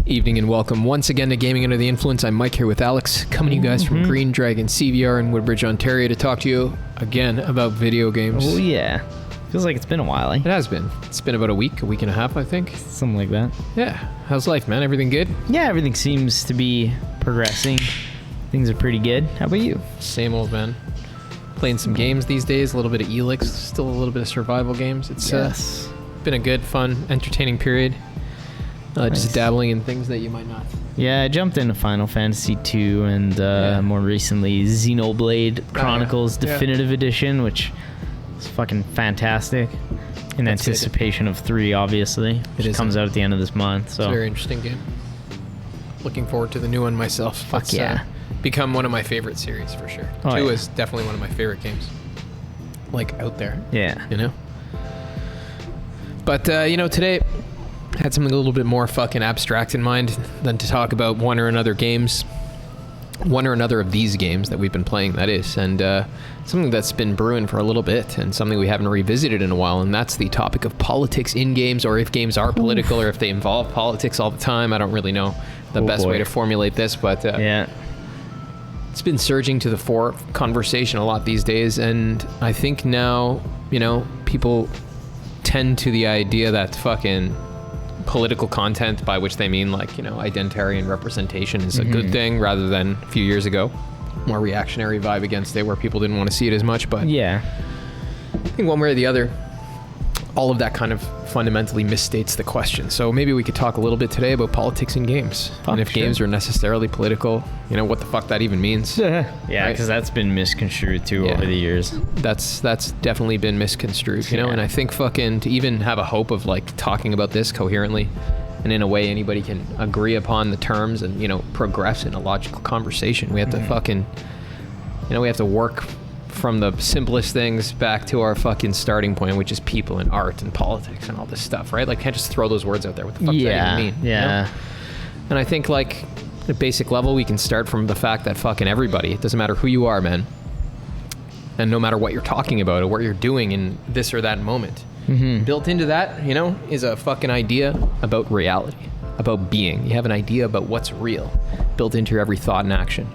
Evening and welcome once again to Gaming Under the Influence. I'm Mike here with Alex, coming to you guys from GreenDragonCVR in Woodbridge, Ontario, to talk to you again about video games. Oh yeah, feels like it's been a while. It has been. It's been about a week and a half, I think. Something like that. Yeah. How's life, man? Everything good? Yeah, everything seems to be progressing. Things are pretty good. How about you? Same old, man. Playing some games these days, a little bit of Elixir, still a little bit of survival games. It's been a good, fun, entertaining period. Nice. Just dabbling in things that you might not. Yeah, I jumped into Final Fantasy II and more recently Xenoblade Chronicles Definitive Edition, which is fucking fantastic. In anticipation of 3, obviously, which comes out at the end of this month. So it's a very interesting game. Looking forward to the new one myself. Fuck yeah. Become one of my favorite series for sure. 2 is definitely one of my favorite games. Like out there. Yeah. You know? But, today I had something a little bit more fucking abstract in mind than to talk about one or another of these games that we've been playing, that is. And something that's been brewing for a little bit and something we haven't revisited in a while, and that's the topic of politics in games, or if games are political or if they involve politics all the time. I don't really know the best way to formulate this, but it's been surging to the fore conversation a lot these days, and I think now, people tend to the idea that fucking political content, by which they mean identitarian representation, is a good thing, rather than a few years ago, more reactionary vibe against it where people didn't want to see it as much. But I think one way or the other, all of that kind of fundamentally misstates the question. So maybe we could talk a little bit today about politics in games, and if games are necessarily political, what the fuck that even means. Because that's been misconstrued too over the years. That's definitely been misconstrued, and I think fucking to even have a hope of talking about this coherently and in a way anybody can agree upon the terms and progress in a logical conversation, we have to fucking we have to work from the simplest things back to our fucking starting point, which is people and art and politics and all this stuff, right? Can't just throw those words out there. What the fuck does that even mean? And I think at a basic level, we can start from the fact that fucking everybody, it doesn't matter who you are, man, and no matter what you're talking about or what you're doing in this or that moment, built into that, is a fucking idea about reality, about being. You have an idea about what's real built into your every thought and action,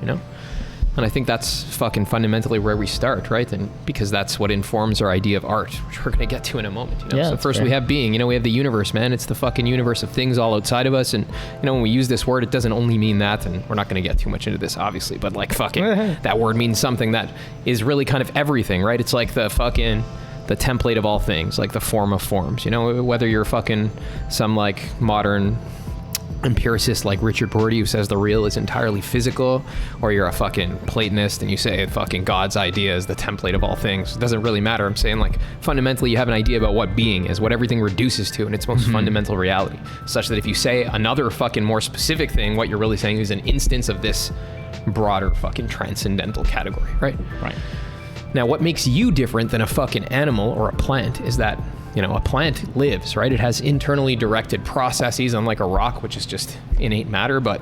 And I think that's fucking fundamentally where we start, right? And because that's what informs our idea of art, which we're going to get to in a moment. So first we have being, we have the universe, man. It's the fucking universe of things all outside of us. And, when we use this word, it doesn't only mean that. And we're not going to get too much into this, obviously. But fucking, that word means something that is really kind of everything, right? It's like the fucking, the template of all things, like the form of forms. Whether you're fucking some modern empiricist like Richard Rorty, who says the real is entirely physical, or you're a fucking Platonist and you say fucking God's idea is the template of all things. It doesn't really matter. I'm saying fundamentally you have an idea about what being is, what everything reduces to in its most fundamental reality, such that if you say another fucking more specific thing, what you're really saying is an instance of this broader fucking transcendental category, right? Now, what makes you different than a fucking animal or a plant is that a plant lives, right? It has internally directed processes, unlike a rock, which is just innate matter, but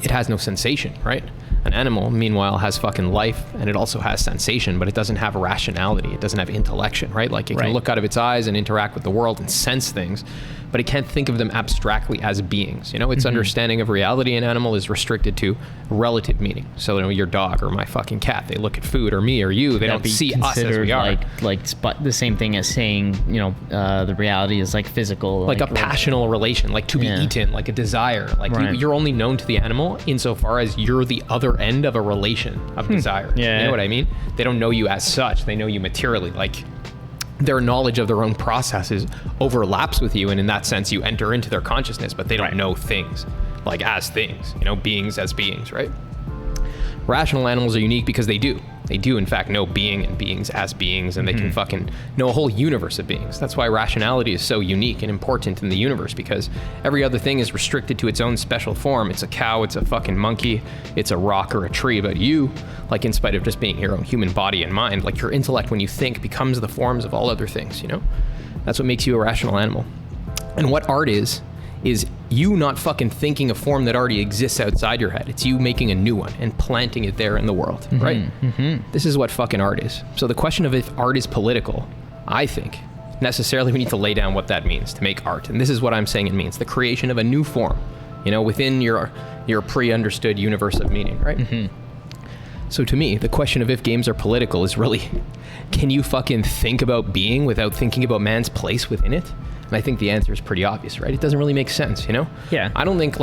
it has no sensation, right? An animal, meanwhile, has fucking life, and it also has sensation, but it doesn't have rationality. It doesn't have intellection, right? It can look out of its eyes and interact with the world and sense things, but it can't think of them abstractly as beings. Its understanding of reality in animal is restricted to relative meaning. So, your dog or my fucking cat, they look at food, or me or you, they don't see us as we are. But the same thing as saying, the reality is physical. Like a passional relation, to be eaten, like a desire. You're only known to the animal insofar as you're the other end of a relation of desire. You know what I mean? They don't know you as such. They know you materially. Their knowledge of their own processes overlaps with you, and in that sense you enter into their consciousness, but they don't know things as things, beings as beings, right? Rational animals are unique because they do in fact know being and beings as beings, and they can fucking know a whole universe of beings. That's why rationality is so unique and important in the universe, because every other thing is restricted to its own special form. It's a cow, it's a fucking monkey, it's a rock or a tree, but you, in spite of just being your own human body and mind, your intellect when you think becomes the forms of all other things, That's what makes you a rational animal. And what art is you not fucking thinking a form that already exists outside your head. It's you making a new one and planting it there in the world, right? This is what fucking art is. So the question of if art is political, I think, necessarily we need to lay down what that means to make art. And this is what I'm saying it means. The creation of a new form within your pre-understood universe of meaning, right? Mm-hmm. So to me, the question of if games are political is really, can you fucking think about being without thinking about man's place within it? And I think the answer is pretty obvious, right? It doesn't really make sense, Yeah. I don't think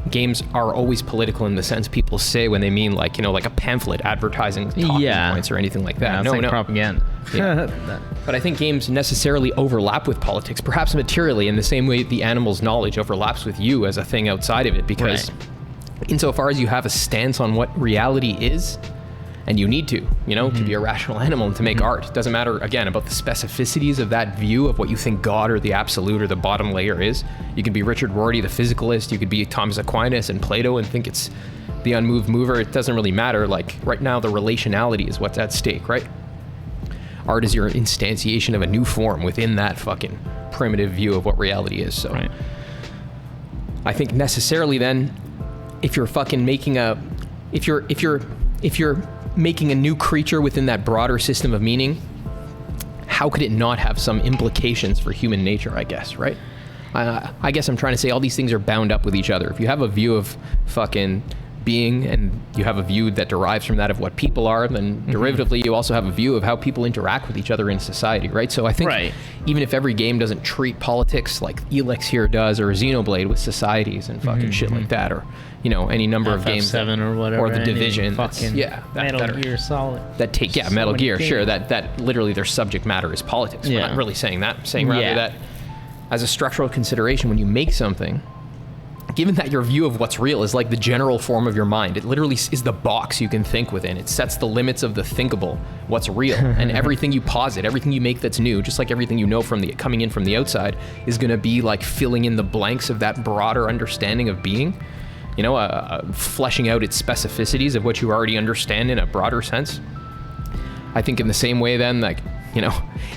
games are always political in the sense people say when they mean like a pamphlet advertising talking points or anything like that. Yeah, it's like propaganda. Yeah. But I think games necessarily overlap with politics, perhaps materially, in the same way the animal's knowledge overlaps with you as a thing outside of it, because insofar as you have a stance on what reality is, and you need to be a rational animal and to make art. It doesn't matter, again, about the specificities of that view of what you think God or the absolute or the bottom layer is. You can be Richard Rorty, the physicalist. You could be Thomas Aquinas and Plato and think it's the unmoved mover. It doesn't really matter. Like, right now, the relationality is what's at stake, right? Art is your instantiation of a new form within that fucking primitive view of what reality is. So I think necessarily then, if you're fucking making if you're making a new creature within that broader system of meaning, how could it not have some implications for human nature, I guess, right? I guess I'm trying to say all these things are bound up with each other. If you have a view of fucking being and you have a view that derives from that of what people are, then derivatively you also have a view of how people interact with each other in society, right? So I think even if every game doesn't treat politics like Elixir does or Xenoblade with societies and fucking shit like that, or any number of games, FF7 or whatever, or the Division, Metal Gear Solid, that take Metal Gear, sure, that literally their subject matter is politics. We're not really saying that. I'm saying rather that as a structural consideration, when you make something, given that your view of what's real is like the general form of your mind, it literally is the box you can think within. It sets the limits of the thinkable, what's real, and everything you posit, everything you make that's new, just like everything from coming in from the outside, is going to be like filling in the blanks of that broader understanding of being. Fleshing out its specificities of what you already understand in a broader sense. I think in the same way then, like,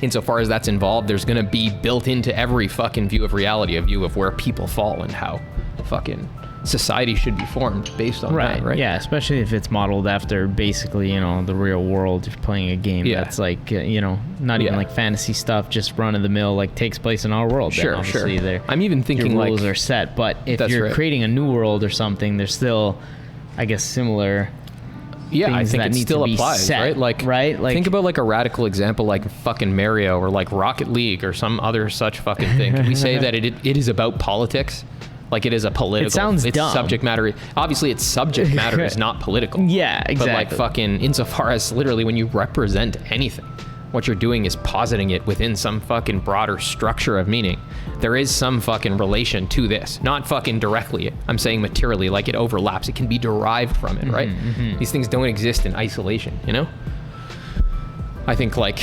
insofar as that's involved, there's going to be built into every fucking view of reality a view of where people fall and how fucking society should be formed based on that, right? Yeah, especially if it's modeled after basically, the real world. If you're playing a game that's like, not even like fantasy stuff, just run of the mill, like takes place in our world. Sure. I'm even thinking your rules are set, but if you're creating a new world or something, there's still, I guess, similar. Yeah, I think it still applies, set, right? Like, think about like a radical example like fucking Mario or like Rocket League or some other such fucking thing. Can we say that it is about politics? Like it is a political. It sounds dumb. Subject matter. Obviously, its subject matter is not political. Yeah, exactly. But like fucking, insofar as literally when you represent anything, what you're doing is positing it within some fucking broader structure of meaning. There is some fucking relation to this, not fucking directly. I'm saying materially, like it overlaps. It can be derived from it, right? These things don't exist in isolation, I think like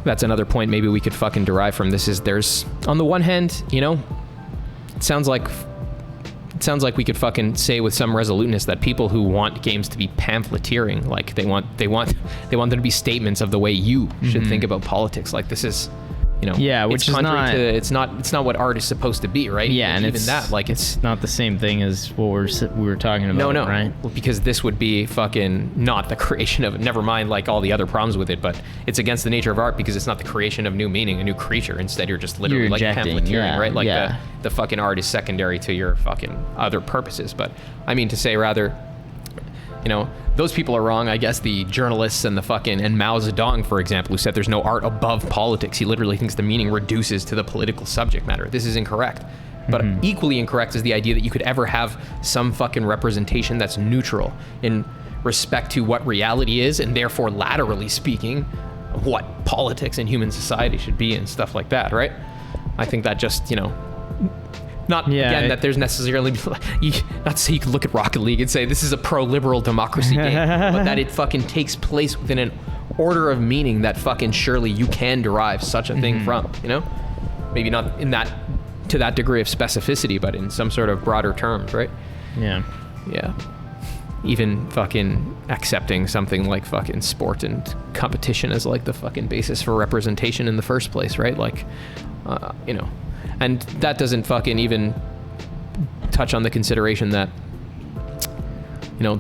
that's another point maybe we could fucking derive from this is there's, on the one hand, it sounds like we could fucking say with some resoluteness that people who want games to be pamphleteering, like they want them to be statements of the way you should think about politics. Like this is, which it's is not. It's not what art is supposed to be, right? Yeah, and even it's that, like it's not the same thing as what we were talking about. No, right? Well, because this would be fucking not the creation of. Never mind, like all the other problems with it, but it's against the nature of art because it's not the creation of new meaning, a new creature. Instead, you're just literally like pamphleteering, right? Like the fucking art is secondary to your fucking other purposes. But I mean to say rather, those people are wrong. I guess the journalists and and Mao Zedong, for example, who said there's no art above politics. He literally thinks the meaning reduces to the political subject matter. This is incorrect. But equally incorrect is the idea that you could ever have some fucking representation that's neutral in respect to what reality is, and therefore, laterally speaking, what politics and human society should be and stuff like that, right? I think that just, that there's necessarily, not to say you can look at Rocket League and say this is a pro-liberal democracy game, but that it fucking takes place within an order of meaning that fucking surely you can derive such a thing from, Maybe not to that degree of specificity, but in some sort of broader terms, right? Yeah. Even fucking accepting something like fucking sport and competition as like the fucking basis for representation in the first place, right? Like, and that doesn't fucking even touch on the consideration that,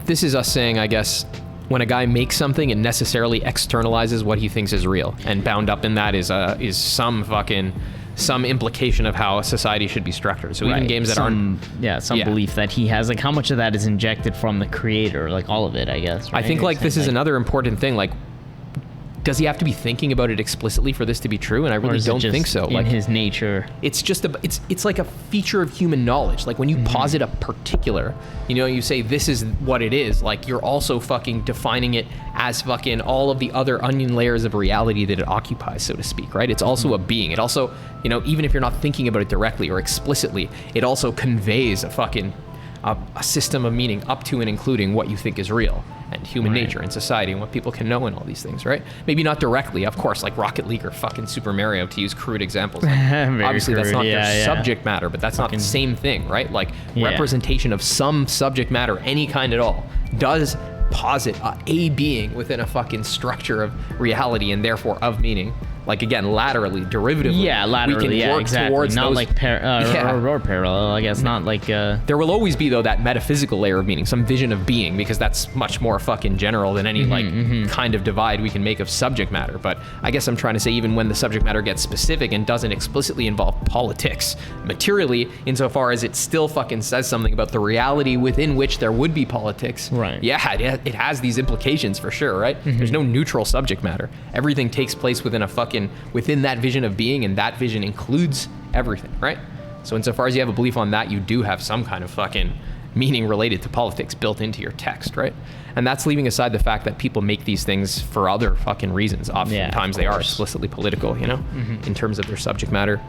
this is us saying, I guess, when a guy makes something, it necessarily externalizes what he thinks is real, and bound up in that is some fucking some implication of how a society should be structured. So even games that aren't... some belief that he has, like how much of that is injected from the creator, like all of it, I guess. Right? I think like this is another important thing, like does he have to be thinking about it explicitly for this to be true? And I really don't think so. In his nature, it's just it's like a feature of human knowledge. Like when you posit a particular, you say this is what it is. Like you're also fucking defining it as fucking all of the other onion layers of reality that it occupies, so to speak. Right? It's also a being. It also, even if you're not thinking about it directly or explicitly, it also conveys a fucking a system of meaning up to and including what you think is real and human nature and society and what people can know and all these things, right? Maybe not directly, of course, like Rocket League or fucking Super Mario, to use crude examples. Like, obviously, that's not their subject matter, but that's not the same thing, right? Like representation of some subject matter, any kind at all, does posit a being within a fucking structure of reality and therefore of meaning. Like again, laterally, derivatively. Yeah, laterally. We can work exactly. towards not those, like or parallel. I guess not like. There will always be though that metaphysical layer of meaning, some vision of being, because that's much more fucking general than any kind of divide we can make of subject matter. But I guess I'm trying to say even when the subject matter gets specific and doesn't explicitly involve politics, materially, insofar as it still fucking says something about the reality within which there would be politics. Right. Yeah, it has these implications for sure, right? There's no neutral subject matter. Everything takes place within that vision of being, and that vision includes everything, right? So insofar as you have a belief on that, you do have some kind of fucking meaning related to politics built into your text, right? And that's leaving aside the fact that people make these things for other fucking reasons. Oftentimes they are explicitly political, in terms of their subject matter.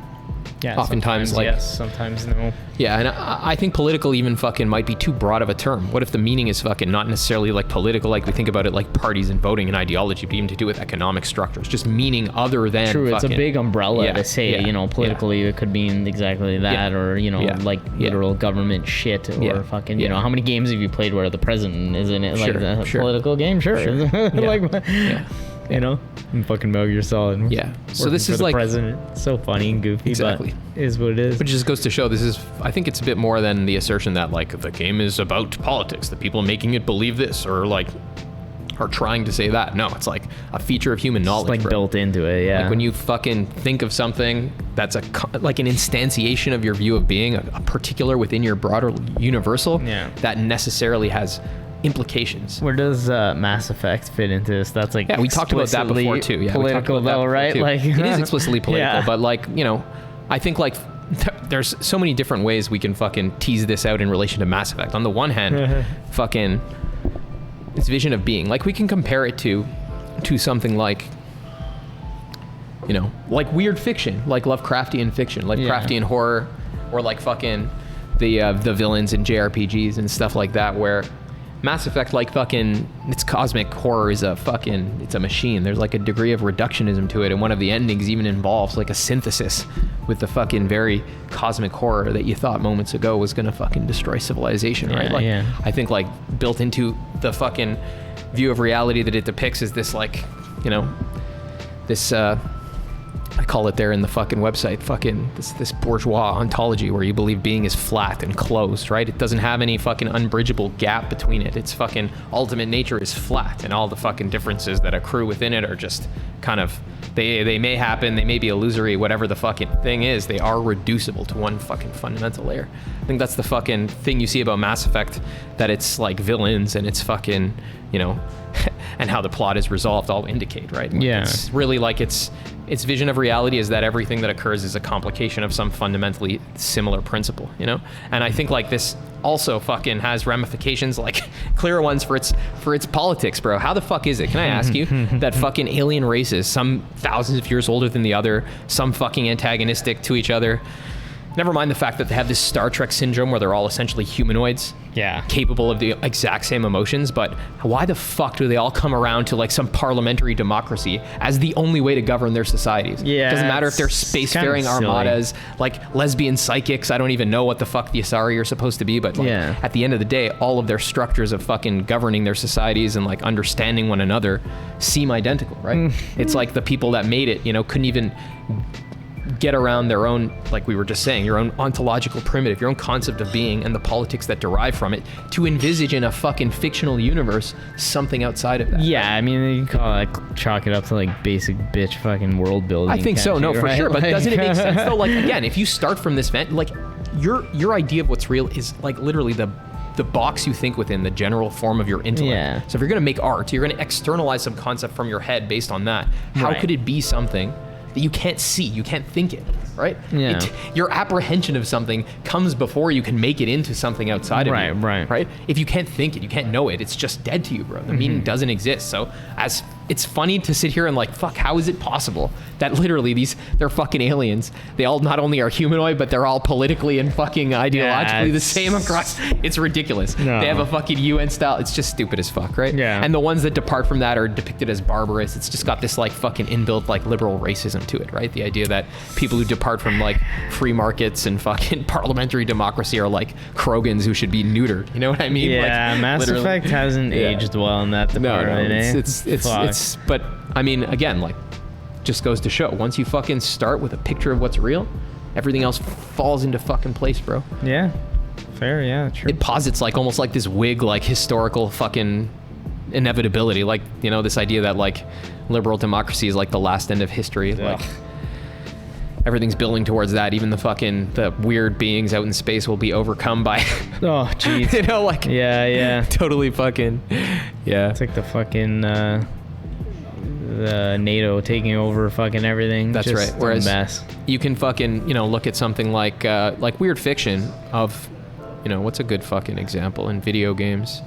Yeah, oftentimes like yes, sometimes no. Yeah, and I think political even fucking might be too broad of a term. What if the meaning is fucking not necessarily like political, like we think about it like parties and voting and ideology, but even to do with economic structures, just meaning other than True, fucking, it's a big umbrella to say, politically it could mean exactly that, or like literal government shit, or fucking, how many games have you played where the president is in it, like a political game? Sure. And fucking Metal Gear Solid. Yeah. So this is like president. So funny and goofy. Exactly. But is what it is. But it just goes to show I think it's a bit more than the assertion that like the game is about politics, the people making it believe this, or like are trying to say that. No, it's like a feature of human knowledge. It's like built into it, yeah. Like when you fucking think of something that's like an instantiation of your view of being, a particular within your broader universal, that necessarily has implications. Where does Mass Effect fit into this? That's like we talked about that before too. Yeah, political though, right? Like it is explicitly political, but like I think like there's so many different ways we can fucking tease this out in relation to Mass Effect. On the one hand, fucking this vision of being, like we can compare it to something like like weird fiction, like Lovecraftian fiction, like Craftian horror, or like fucking the villains in JRPGs and stuff like that, where Mass Effect, like fucking, its cosmic horror is it's a machine. There's like a degree of reductionism to it, and one of the endings even involves like a synthesis with the fucking very cosmic horror that you thought moments ago was gonna fucking destroy civilization, right? Like, I think like built into the fucking view of reality that it depicts is this like, this I call it there in the fucking website, fucking this bourgeois ontology where you believe being is flat and closed, right? It doesn't have any fucking unbridgeable gap between it. Its fucking ultimate nature is flat, and all the fucking differences that accrue within it are just kind of, they may happen, they may be illusory, whatever the fucking thing is, they are reducible to one fucking fundamental layer. I think that's the fucking thing you see about Mass Effect, that it's like villains and it's fucking, and how the plot is resolved all indicate, right? Like it's really like its vision of reality is that everything that occurs is a complication of some fundamentally similar principle, And I think like this also fucking has ramifications, like clear ones for its politics, bro. How the fuck is it, can I ask you, that fucking alien races, some thousands of years older than the other, some fucking antagonistic to each other, never mind the fact that they have this Star Trek syndrome where they're all essentially humanoids, capable of the exact same emotions, but why the fuck do they all come around to like some parliamentary democracy as the only way to govern their societies? Doesn't matter if they're spacefaring armadas, like lesbian psychics, I don't even know what the fuck the Asari are supposed to be, but like, at the end of the day, all of their structures of fucking governing their societies and like understanding one another seem identical, right? It's like the people that made it, couldn't even get around their own, like we were just saying, your own ontological primitive, your own concept of being and the politics that derive from it, to envisage in a fucking fictional universe something outside of that. Yeah, I mean, you can call it, chalk it up to like basic bitch fucking world building. I think so, no, for right? sure. But like, doesn't it make sense though? Like, again, if you start from this like your idea of what's real is like literally the box you think within, the general form of your intellect. Yeah. So if you're going to make art, you're going to externalize some concept from your head based on that. How Right. could it be something that you can't see, you can't think it, right? Yeah. Your apprehension of something comes before you can make it into something outside of you. Right. If you can't think it, you can't know it, it's just dead to you, bro. The meaning doesn't exist. So as it's funny to sit here and like, fuck, how is it possible that literally they're fucking aliens? They all not only are humanoid, but they're all politically and fucking ideologically the same across. It's ridiculous. No. They have a fucking UN style. It's just stupid as fuck, right? Yeah. And the ones that depart from that are depicted as barbarous. It's just got this like fucking inbuilt like liberal racism to it, right? The idea that people who depart from like free markets and fucking parliamentary democracy are like Krogans who should be neutered. You know what I mean? Yeah, like, Mass literally. Effect hasn't aged well in that department. It's but I mean, again, like, just goes to show, once you fucking start with a picture of what's real, everything else falls into fucking place, bro. Yeah, fair, yeah, true. It posits like almost like this wig, like historical fucking inevitability, like, you know, this idea that like liberal democracy is like the last end of history. Like everything's building towards that. Even the weird beings out in space will be overcome by Oh, jeez. you know, like Yeah. totally fucking It's like the fucking the NATO taking over fucking everything. That's Just right. Whereas a mess. you can fucking, you know, look at something like weird fiction of, you know, what's a good fucking example in video games?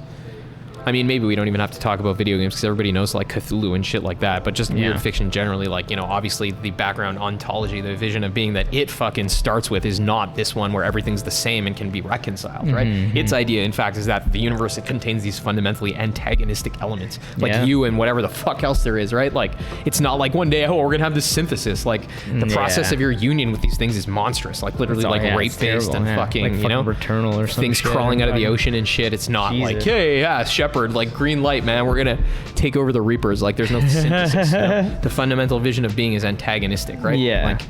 I mean, maybe we don't even have to talk about video games because everybody knows like Cthulhu and shit like that, but just weird fiction generally, like, you know, obviously the background ontology, the vision of being that it fucking starts with is not this one where everything's the same and can be reconciled, right? Its idea, in fact, is that the universe, it contains these fundamentally antagonistic elements, like you and whatever the fuck else there is, right? Like, it's not like one day, oh, we're gonna have this synthesis. Like, the process of your union with these things is monstrous, like literally like rape-faced and fucking, like you know, Returnal or things crawling out of the ocean and shit. It's not like, hey, yeah, Shepard, like green light, man, we're gonna take over the Reapers. Like, there's no synthesis. No. The fundamental vision of being is antagonistic, right? Yeah. Like,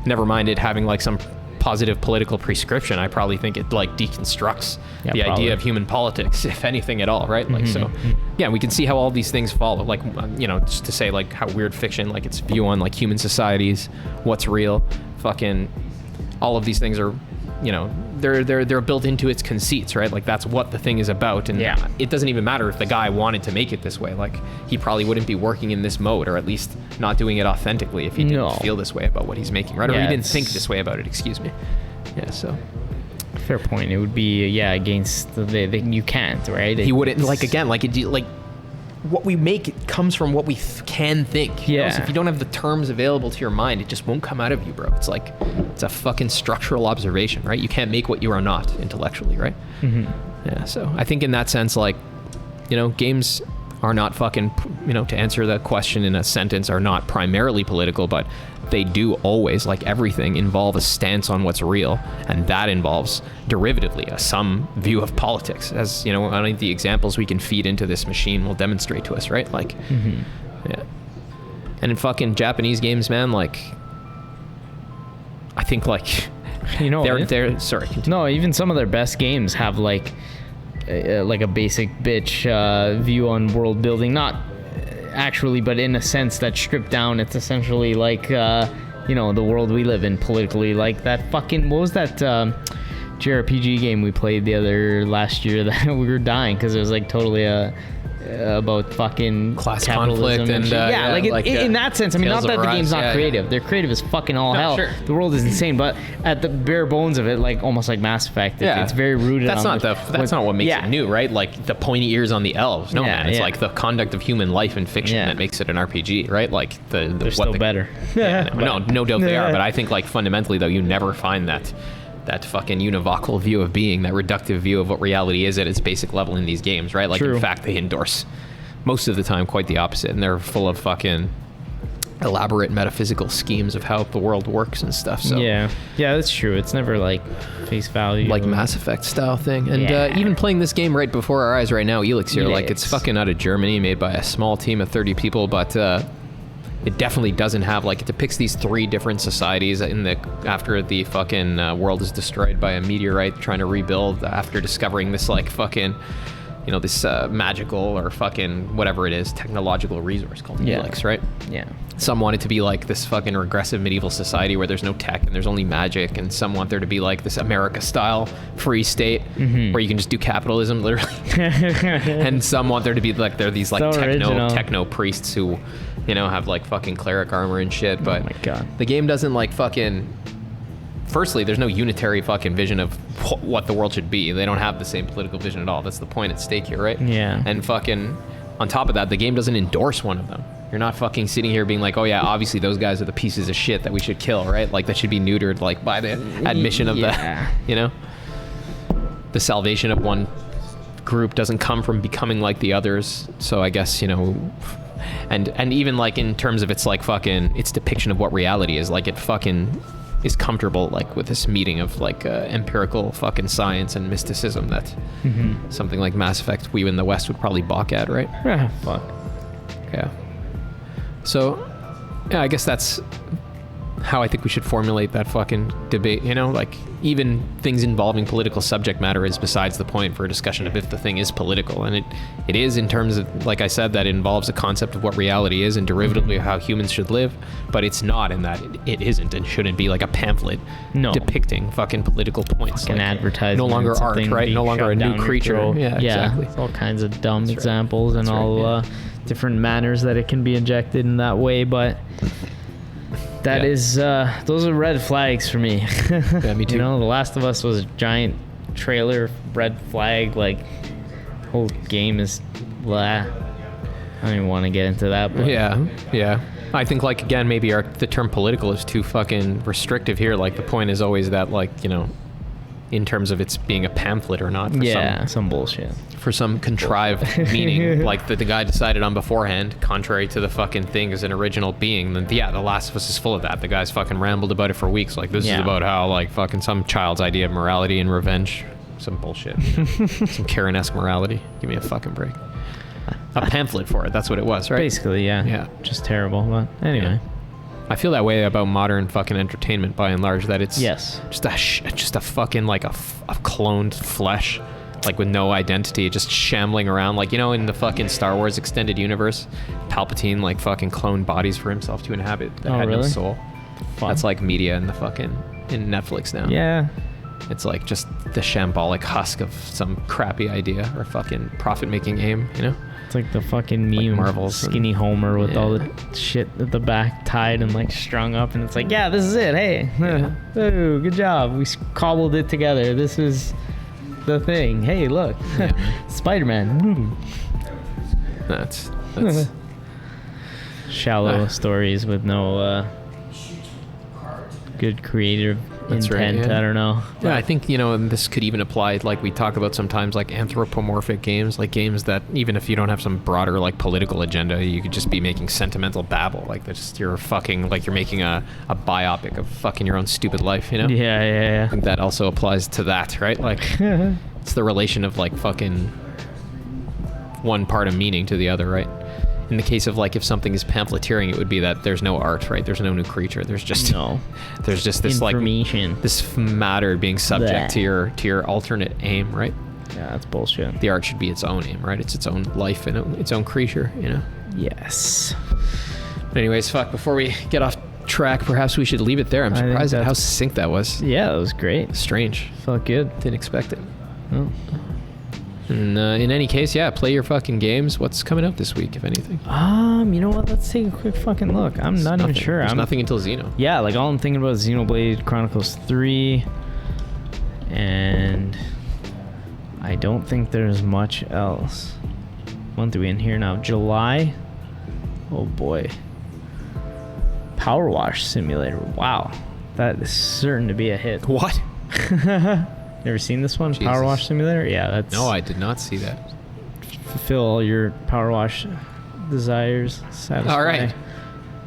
never mind it having like some positive political prescription. I probably think it like deconstructs the idea of human politics, if anything at all, right? Like, so yeah, we can see how all these things follow. Like, you know, just to say like how weird fiction, like its view on like human societies, what's real, fucking all of these things are, you know, they're built into its conceits, right? Like, that's what the thing is about. And it doesn't even matter if the guy wanted to make it this way. Like, he probably wouldn't be working in this mode, or at least not doing it authentically if he didn't feel this way about what he's making, right? Or he didn't think this way about it, excuse me. Yeah, so fair point. It would be against you can't, right? He wouldn't, like, again, like what we make comes from what we can think. You know? So if you don't have the terms available to your mind, it just won't come out of you, bro. It's like, it's a fucking structural observation, right? You can't make what you are not intellectually, right? Yeah, so I think in that sense, like, you know, games are not fucking, you know, to answer the question in a sentence, are not primarily political, but they do always, like everything, involve a stance on what's real, and that involves derivatively some view of politics, as, you know, I think the examples we can feed into this machine will demonstrate to us, right? Like, yeah. And in fucking Japanese games, man, like, I think, like, you know, they're sorry, continue. No, even some of their best games have like a basic bitch view on world building, not actually, but in a sense that's stripped down. It's essentially like you know, the world we live in politically, like that fucking, what was that JRPG game we played last year that we were dying because it was like totally about fucking class capitalism conflict and like in that sense. I mean, not that the game's not creative. They're creative as fucking all hell. Sure. The world is insane, but at the bare bones of it, like almost like Mass Effect, it's very rooted. That's on not what makes it new, right? Like the pointy ears on the elves. No, man, it's like the conduct of human life and fiction that makes it an RPG, right? Like they're still better. No doubt they are. But I think, like, fundamentally though, you never find that fucking univocal view of being, that reductive view of what reality is at its basic level in these games, right? Like, in fact, they endorse most of the time quite the opposite, and they're full of fucking elaborate metaphysical schemes of how the world works and stuff. So yeah, that's true. It's never like face value, like Mass Effect style thing. And even playing this game right before our eyes right now, Elixir, like, it's fucking out of Germany, made by a small team of 30 people, but it definitely doesn't have, like, it depicts these 3 different societies after the fucking world is destroyed by a meteorite, trying to rebuild after discovering this, like, fucking, you know, this magical or fucking whatever it is, technological resource called Elixir, right? Yeah. Some want it to be like this fucking regressive medieval society where there's no tech and there's only magic, and some want there to be like this America-style free state where you can just do capitalism, literally. And some want there to be like, they're these like So techno priests who, you know, have like fucking cleric armor and shit. But oh my God. the game doesn't like fucking... Firstly, there's no unitary fucking vision of what the world should be. They don't have the same political vision at all. That's the point at stake here, right? Yeah. And fucking, on top of that, the game doesn't endorse one of them. You're not fucking sitting here being like, oh yeah, obviously those guys are the pieces of shit that we should kill, right? Like, that should be neutered, like, by the admission of the, you know? The salvation of one group doesn't come from becoming like the others. So I guess, you know, and even like in terms of its like fucking, its depiction of what reality is, like, it fucking is comfortable like with this meeting of like empirical fucking science and mysticism that something like Mass Effect we in the West would probably balk at, right? Fuck. Yeah. So, yeah, I guess that's how I think we should formulate that fucking debate, you know? Like, even things involving political subject matter is besides the point for a discussion of if the thing is political. And it is, in terms of, like I said, that it involves a concept of what reality is and derivatively of how humans should live, but it's not in that it isn't and shouldn't be like a pamphlet depicting fucking political points. Fucking like, advertising. no longer art, right? No longer a new creature. Yeah, exactly. All kinds of dumb examples and That's all different manners that it can be injected in that way, but... That is, those are red flags for me. Yeah, me too. You know, The Last of Us was a giant trailer, red flag, like, the whole game is blah. I don't even want to get into that, but... Yeah. I think, like, again, maybe the term political is too fucking restrictive here. Like, the point is always that, like, you know, in terms of its being a pamphlet or not. Some bullshit. For some contrived meaning, like the guy decided on beforehand, contrary to the fucking thing as an original being, then The Last of Us is full of that. The guy's fucking rambled about it for weeks. Like, this is about how, like, fucking some child's idea of morality and revenge. Some bullshit. Some Karen-esque morality. Give me a fucking break. A pamphlet for it. That's what it was, right? Basically, yeah. Yeah. Just terrible, but anyway. Yeah. I feel that way about modern fucking entertainment by and large, that it's just a fucking, like, a cloned flesh, like, with no identity, just shambling around. Like, you know, in the fucking Star Wars extended universe, Palpatine, like, fucking cloned bodies for himself to inhabit that had no soul. That's like media in Netflix now. Yeah. It's like just the shambolic husk of some crappy idea or fucking profit-making aim, you know? It's like the fucking meme, like Marvel's skinny Homer with all the shit at the back tied and like strung up, and it's like, yeah, this is it. Hey, oh, good job. We cobbled it together. This is the thing. Hey, look, Spider-Man. That's shallow stories with no good creative intent. Right, yeah. I don't know. Yeah, I think, you know, and this could even apply, like we talk about sometimes, like anthropomorphic games, like games that even if you don't have some broader like political agenda, you could just be making sentimental babble, like that's you're fucking, like you're making a biopic of fucking your own stupid life, you know? Yeah. I think that also applies to that, right? Like it's the relation of like fucking one part of meaning to the other, right? In the case of like if something is pamphleteering, it would be that there's no art, right? There's no new creature. There's just this information, like this matter being subject to your alternate aim, right? Yeah, that's bullshit. The art should be its own aim, right? It's its own life and its own creature, you know? Yes. But anyways, before we get off track, perhaps we should leave it there. I'm surprised at how succinct that was. Yeah, that was great. Strange. Felt good. Didn't expect it. Oh. And in any case, play your fucking games. What's coming out this week, if anything? You know what? Let's take a quick fucking look. I'm not even sure. There's nothing until Xeno. Yeah, like all I'm thinking about is Xenoblade Chronicles 3, and I don't think there's much else. Month are we in here now? July. Oh boy. Power Wash Simulator. Wow, that is certain to be a hit. What? Never seen this one? Jesus. Power Wash Simulator? Yeah, that's... No, I did not see that. Fulfill all your Power Wash desires. Satisfy. All right.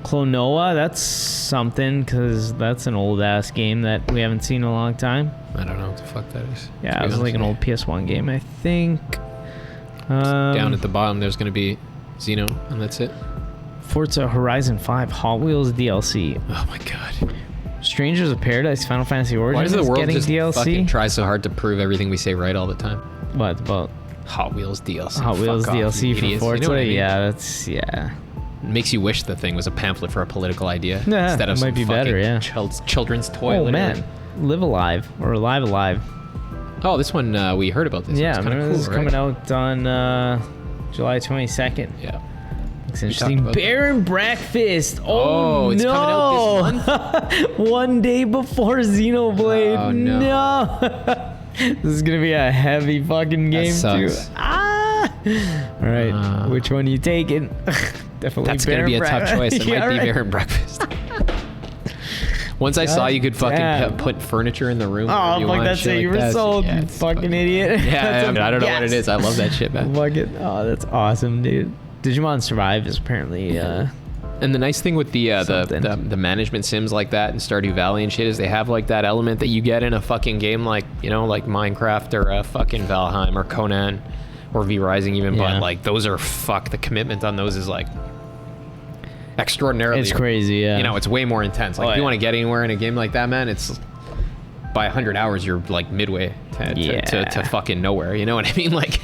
Klonoa, that's something, because that's an old-ass game that we haven't seen in a long time. I don't know what the fuck that is. Yeah, it was like an old PS1 game, I think. Down at the bottom, there's going to be Xeno, and that's it. Forza Horizon 5 Hot Wheels DLC. Oh my god. Strangers of Paradise Final Fantasy Origins Why does the is world getting just DLC. fucking try so hard to prove everything we say right all the time? What about Hot Wheels DLC. Hot Wheels Fuck off, DLC you for idiots. Forza? You know what I mean? Yeah, that's yeah. It makes you wish the thing was a pamphlet for a political idea Yeah, instead of it some might be fucking better, yeah. children's toy. Oh literally. man, Live Alive or Alive Alive. Oh, this one we heard about this. Yeah, It's kind of remember cool, this is right? coming out on July 22nd. Yeah. It's talked interesting. about Bear and Breakfast. Oh, it's no. coming out this month? One day before Xenoblade. Oh, no. This is gonna be a heavy fucking game too. sucks. Ah. All right, which one you taking? Definitely. That's Bear gonna be a and tough choice. It Yeah, might be right. Bear and Breakfast. Once I saw you could fucking damn. put furniture in the room. Oh, wherever you fuck, want, that's shit it. You like were that. sold, Yeah, you it's fucking idiot. Yeah, I don't know what it Yes. is. I love that shit, man. Fuck it. Oh, that's awesome, dude. Digimon Survive is apparently And the nice thing with the management sims like that in Stardew Valley and shit is they have like that element that you get in a fucking game like, you know, like Minecraft or fucking Valheim or Conan or V Rising even, Yeah. but like those are the commitment on those is like extraordinarily. it's crazy, yeah. You know, it's way more intense. Like Oh, if you yeah. want to get anywhere in a game like that, man, it's by 100 hours you're like midway to fucking nowhere. You know what I mean? Like.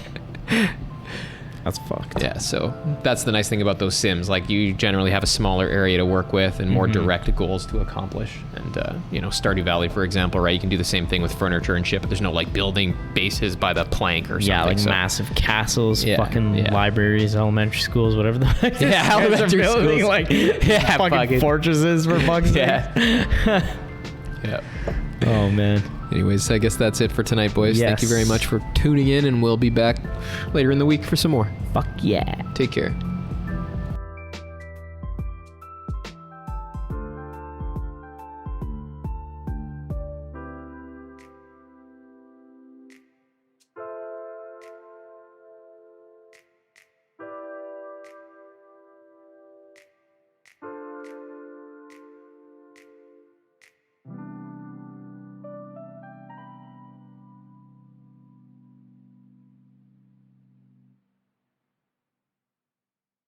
That's fucked. Yeah, so that's the nice thing about those sims. Like you generally have a smaller area to work with and more direct goals to accomplish. And you know, Stardew Valley, for example, right? You can do the same thing with furniture and shit, but there's no like building bases by the plank or something. Yeah, like so, massive castles, Yeah, fucking yeah. libraries, elementary schools, whatever the heck these Yeah, guys are elementary building, schools. like Yeah, fucking fucking- fortresses for fucking Yeah. Yeah. Oh man. Anyways, I guess that's it for tonight, boys. Thank you Yes. very much for tuning in, and we'll be back later in the week for some more. Fuck yeah. Take care.